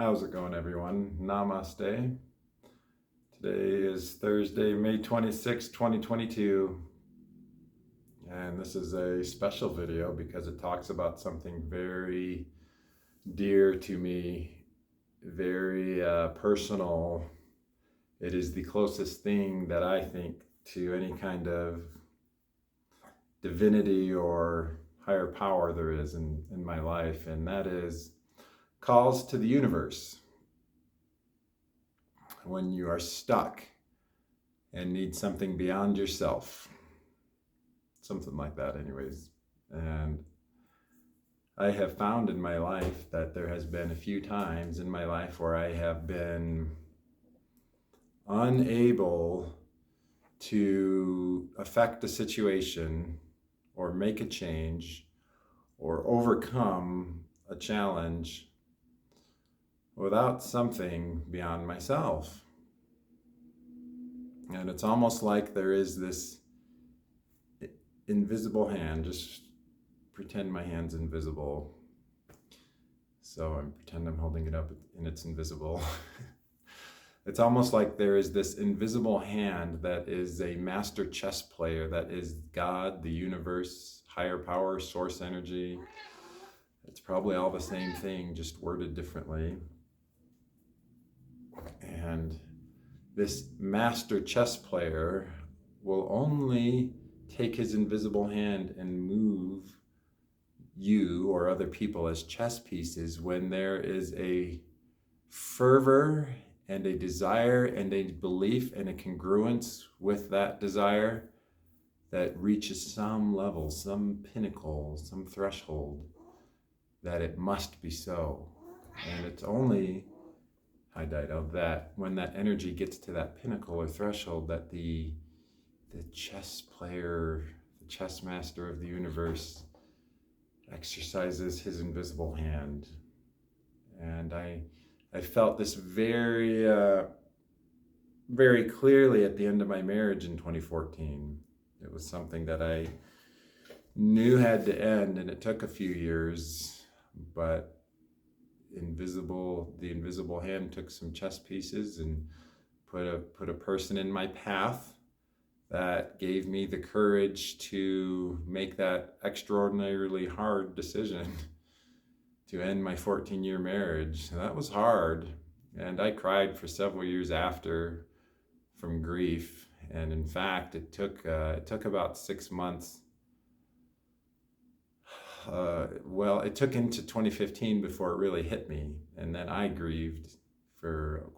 How's it going, everyone? Namaste. Today is Thursday, May 26, 2022, and this is a special video because it talks about something very dear to me, very personal. It is the closest thing that I think to any kind of divinity or higher power there is in my life, and that is calls to the universe. When you are stuck and need something beyond yourself, something like that anyways. And I have found in my life that there has been a few times in my life where I have been unable to affect a situation or make a change or overcome a challenge without something beyond myself. And it's almost like there is this invisible hand. Just pretend my hand's invisible. So I pretend I'm holding it up and it's invisible. It's almost like there is this invisible hand that is a master chess player, that is God, the universe, higher power, source energy. It's probably all the same thing, just worded differently. And this master chess player will only take his invisible hand and move you or other people as chess pieces when there is a fervor and a desire and a belief and a congruence with that desire that reaches some level, some pinnacle, some threshold, that it must be so. And it's only, hi Dido, that when that energy gets to that pinnacle or threshold, that the chess player, the chess master of the universe, exercises his invisible hand. And I felt this very clearly at the end of my marriage in 2014. It was something that I knew had to end, and it took a few years, but the invisible hand took some chess pieces and put a person in my path that gave me the courage to make that extraordinarily hard decision to end my 14-year marriage. That was hard, and I cried for several years after from grief. And in fact, it took about 6 months. It took into 2015 before it really hit me, and then I grieved for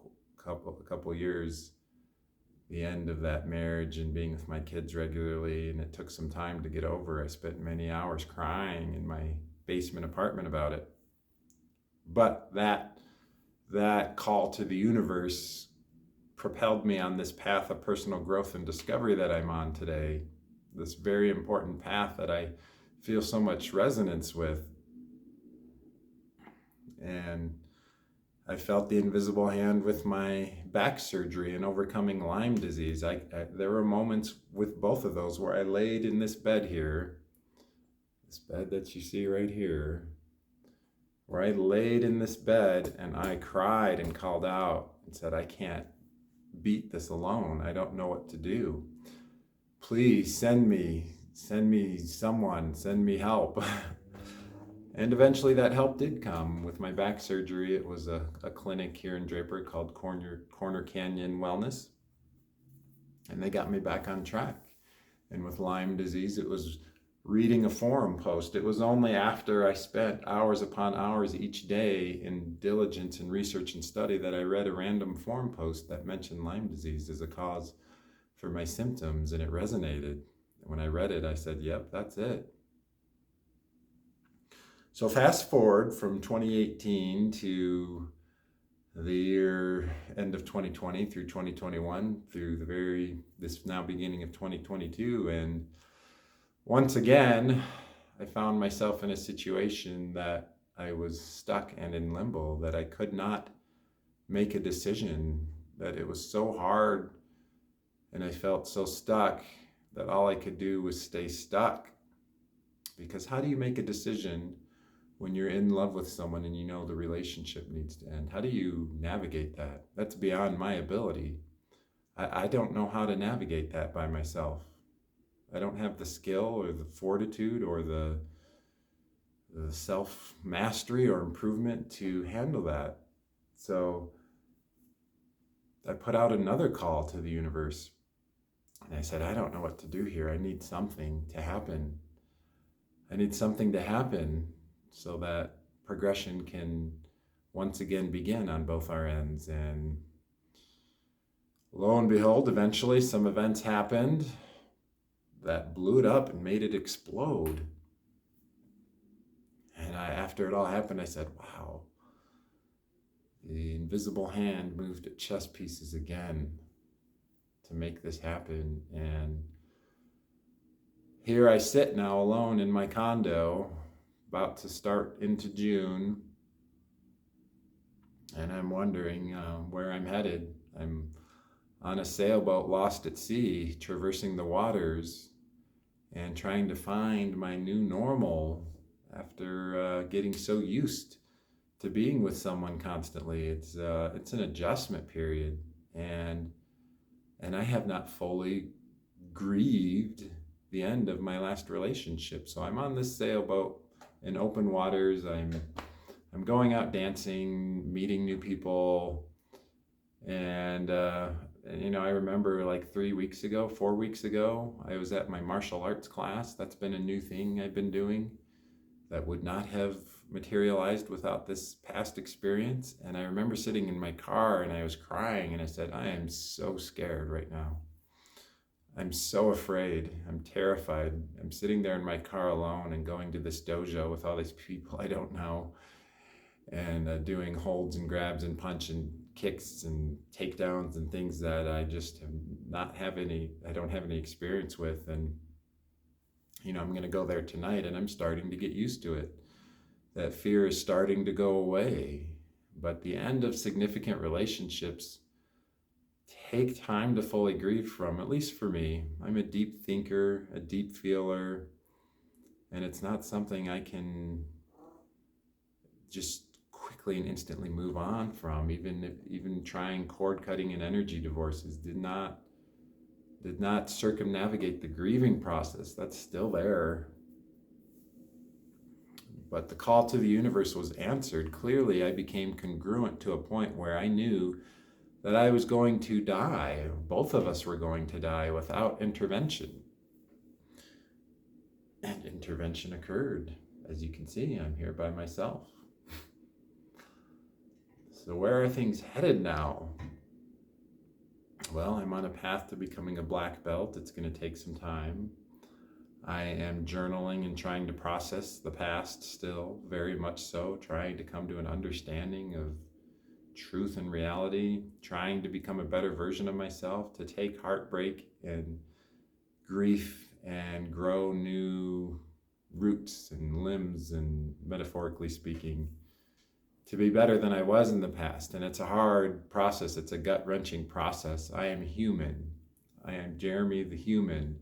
a couple years the end of that marriage and being with my kids regularly, and it took some time to get over. I spent many hours crying in my basement apartment about it. But that call to the universe propelled me on this path of personal growth and discovery that I'm on today, this very important path that I feel so much resonance with. And I felt the invisible hand with my back surgery and overcoming Lyme disease. There were moments with both of those where I laid in this bed here, this bed that you see right here, where I laid in this bed and I cried and called out and said, I can't beat this alone. I don't know what to do. Please send me someone, send me help. And eventually that help did come with my back surgery. It was a clinic here in Draper called Corner Canyon Wellness. And they got me back on track. And with Lyme disease, it was reading a forum post. It was only after I spent hours upon hours each day in diligence and research and study that I read a random forum post that mentioned Lyme disease as a cause for my symptoms, and it resonated. When I read it, I said, yep, that's it. So fast forward from 2018 to the year end of 2020 through 2021 through this now beginning of 2022, and once again I found myself in a situation that I was stuck and in limbo, that I could not make a decision, that it was so hard and I felt so stuck that all I could do was stay stuck. Because how do you make a decision when you're in love with someone and you know the relationship needs to end? How do you navigate that? That's beyond my ability. I don't know how to navigate that by myself. I don't have the skill or the fortitude or the self mastery or improvement to handle that. So I put out another call to the universe. And I said, I don't know what to do here. I need something to happen. I need something to happen so that progression can once again begin on both our ends. And lo and behold, eventually some events happened that blew it up and made it explode. And after it all happened, I said, wow, the invisible hand moved at chess pieces again to make this happen. And here I sit now alone in my condo, about to start into June, and I'm wondering where I'm headed. I'm on a sailboat lost at sea, traversing the waters and trying to find my new normal after getting so used to being with someone constantly. It's an adjustment period, and I have not fully grieved the end of my last relationship. So I'm on this sailboat in open waters. I'm going out dancing, meeting new people, and I remember like 4 weeks ago, I was at my martial arts class. That's been a new thing I've been doing that would not have materialized without this past experience. And I remember sitting in my car and I was crying and I said, I am so scared right now. I'm so afraid. I'm terrified. I'm sitting there in my car alone and going to this dojo with all these people I don't know and doing holds and grabs and punch and kicks and takedowns and things that I just I don't have any experience with. And, I'm going to go there tonight and I'm starting to get used to it. That fear is starting to go away. But the end of significant relationships take time to fully grieve from, at least for me. I'm a deep thinker, a deep feeler, and it's not something I can just quickly and instantly move on from. Even trying cord cutting and energy divorces did not circumnavigate the grieving process. That's still there. But the call to the universe was answered. Clearly, I became congruent to a point where I knew that I was going to die. Both of us were going to die without intervention. And intervention occurred. As you can see, I'm here by myself. So where are things headed now? Well, I'm on a path to becoming a black belt. It's going to take some time. I am journaling and trying to process the past still, very much so, trying to come to an understanding of truth and reality, trying to become a better version of myself, to take heartbreak and grief and grow new roots and limbs, and metaphorically speaking, to be better than I was in the past. And it's a hard process. It's a gut-wrenching process. I am human. I am Jeremy the human.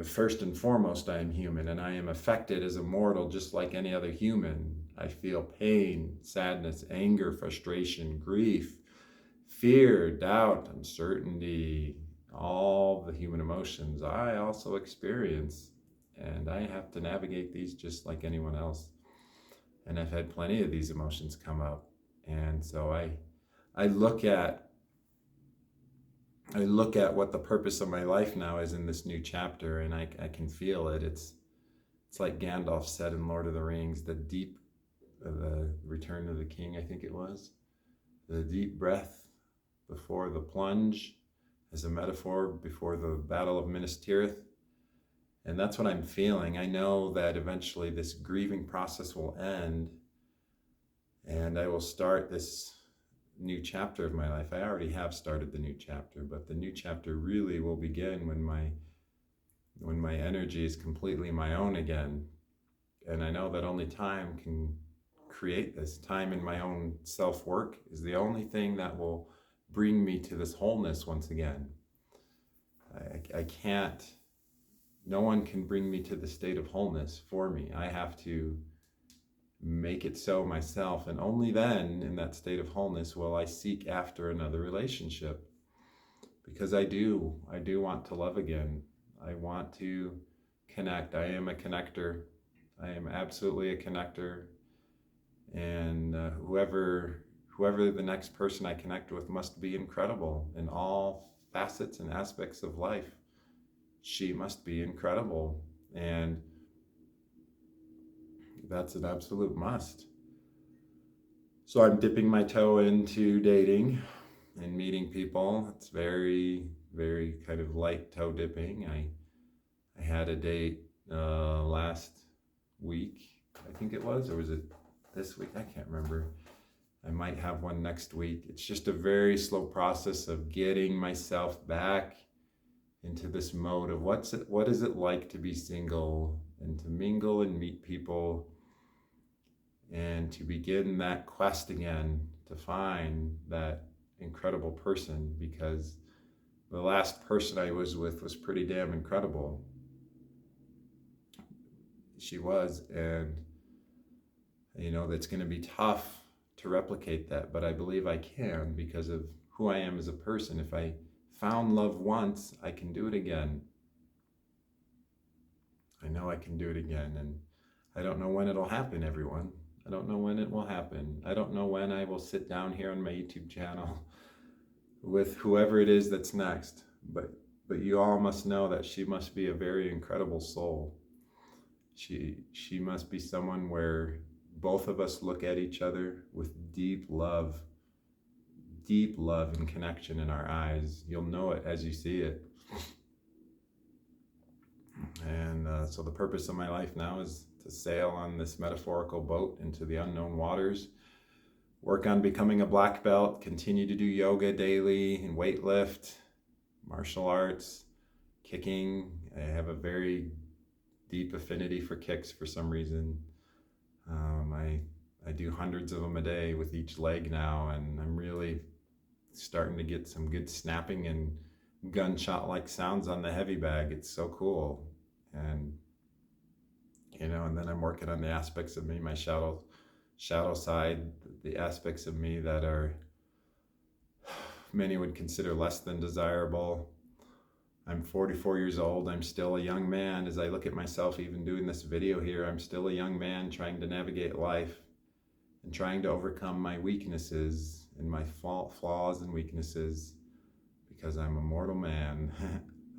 First and foremost, I am human, and I am affected as a mortal just like any other human. I feel pain, sadness, anger, frustration, grief, fear, doubt, uncertainty, all the human emotions I also experience. And I have to navigate these just like anyone else. And I've had plenty of these emotions come up. And so I look at what the purpose of my life now is in this new chapter, and I can feel it. It's like Gandalf said in Lord of the Rings, the Return of the King, I think it was. The deep breath before the plunge as a metaphor before the Battle of Minas Tirith. And that's what I'm feeling. I know that eventually this grieving process will end and I will start this new chapter of my life. I already have started the new chapter, but the new chapter really will begin when my energy is completely my own again. And I know that only time can create this. Time in my own self-work is the only thing that will bring me to this wholeness once again. I can't, no one can bring me to the state of wholeness for me. I have to make it so myself. And only then, in that state of wholeness, will I seek after another relationship. Because I do want to love again. I want to connect. I am a connector. I am absolutely a connector. And whoever the next person I connect with must be incredible in all facets and aspects of life. She must be incredible. And that's an absolute must. So I'm dipping my toe into dating and meeting people. It's very, very kind of light toe dipping. I had a date last week, I think it was, or was it this week? I can't remember. I might have one next week. It's just a very slow process of getting myself back into this mode of what is it like to be single and to mingle and meet people and to begin that quest again to find that incredible person, because the last person I was with was pretty damn incredible. She was, and that's going to be tough to replicate that, but I believe I can because of who I am as a person. If I found love once, I can do it again. I know I can do it again, and I don't know when it'll happen, everyone. I don't know when it will happen. I don't know when I will sit down here on my YouTube channel with whoever it is that's next, but you all must know that she must be a very incredible soul. She must be someone where both of us look at each other with deep love and connection in our eyes. You'll know it as you see it. And so the purpose of my life now is to sail on this metaphorical boat into the unknown waters, work on becoming a black belt, continue to do yoga daily and weight lift, martial arts, kicking. I have a very deep affinity for kicks for some reason. I do hundreds of them a day with each leg now, and I'm really starting to get some good snapping and gunshot-like sounds on the heavy bag. It's so cool. And and then I'm working on the aspects of me, my shadow side, the aspects of me that are many would consider less than desirable. I'm 44 years old. I'm still a young man. As I look at myself, even doing this video here, I'm still a young man trying to navigate life and trying to overcome my weaknesses and my flaws and weaknesses, because I'm a mortal man.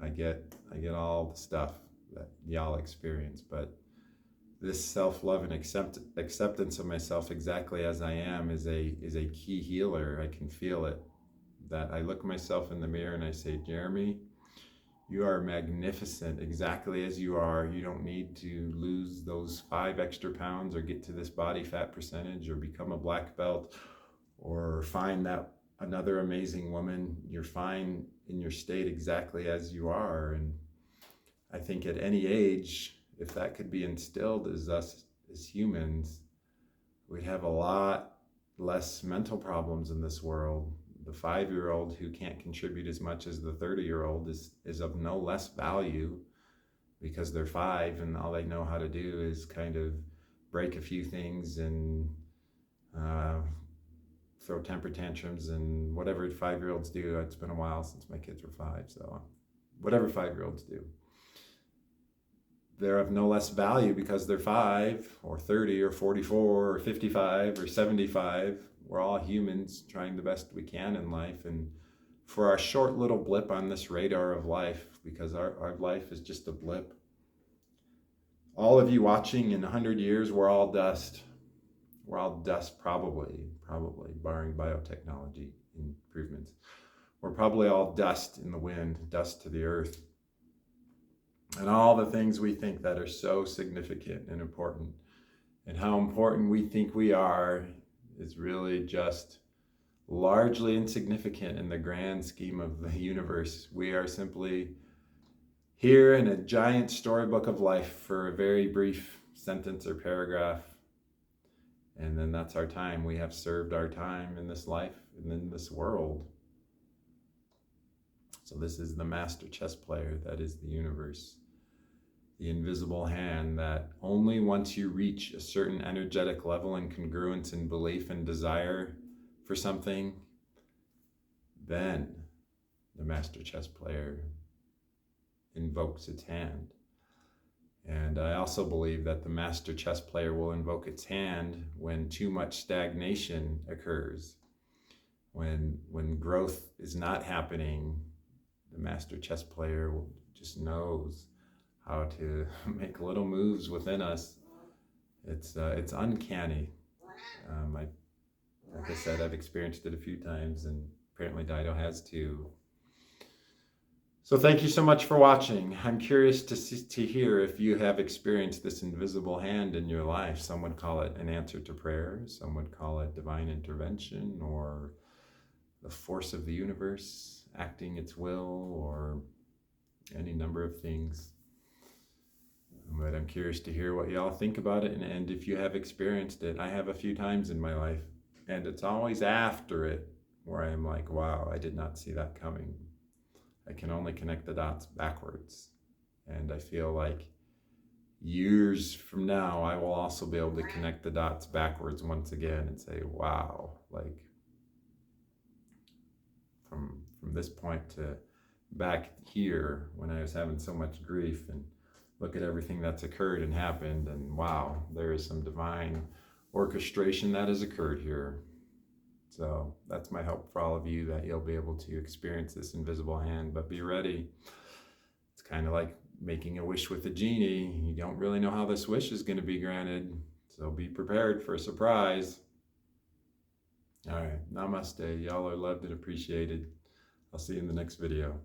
I get all the stuff that y'all experience, but this self-love and acceptance of myself exactly as I am is a key healer. I can feel it. That I look myself in the mirror and I say, Jeremy, you are magnificent exactly as you are. You don't need to lose those 5 extra pounds or get to this body fat percentage or become a black belt or find that another amazing woman. You're fine in your state exactly as you are. And I think at any age, if that could be instilled as us as humans, we'd have a lot less mental problems in this world. The 5-year-old who can't contribute as much as the 30-year-old is of no less value because they're 5 and all they know how to do is kind of break a few things and throw temper tantrums and whatever 5-year-olds do. It's been a while since my kids were 5, so whatever 5-year-olds do. They're of no less value because they're 5 or 30 or 44 or 55 or 75. We're all humans trying the best we can in life. And for our short little blip on this radar of life, because our life is just a blip, all of you watching in 100 years, we're all dust. We're all dust, probably, barring biotechnology improvements. We're probably all dust in the wind, dust to the earth. And all the things we think that are so significant and important, and how important we think we are is really just largely insignificant in the grand scheme of the universe. We are simply here in a giant storybook of life for a very brief sentence or paragraph. And then that's our time. We have served our time in this life and in this world. So this is the master chess player that is the universe. the invisible hand that only once you reach a certain energetic level and congruence and belief and desire for something, then the master chess player invokes its hand. And I also believe that the master chess player will invoke its hand when too much stagnation occurs. When growth is not happening, the master chess player just knows how to make little moves within us. It's uncanny. Like I said, I've experienced it a few times, and apparently Dido has too. So thank you so much for watching. I'm curious to hear if you have experienced this invisible hand in your life. Some would call it an answer to prayer. Some would call it divine intervention, or the force of the universe acting its will, or any number of things. But I'm curious to hear what y'all think about it, and if you have experienced it. I have a few times in my life, and it's always after it where I'm like, wow, I did not see that coming. I can only connect the dots backwards. And I feel like years from now, I will also be able to connect the dots backwards once again and say, wow, like from this point to back here when I was having so much grief, and look at everything that's occurred and happened, and wow, there is some divine orchestration that has occurred here. So that's my hope for all of you, that you'll be able to experience this invisible hand, but be ready. It's kind of like making a wish with a genie. You don't really know how this wish is going to be granted, so be prepared for a surprise. All right, namaste. Y'all are loved and appreciated. I'll see you in the next video.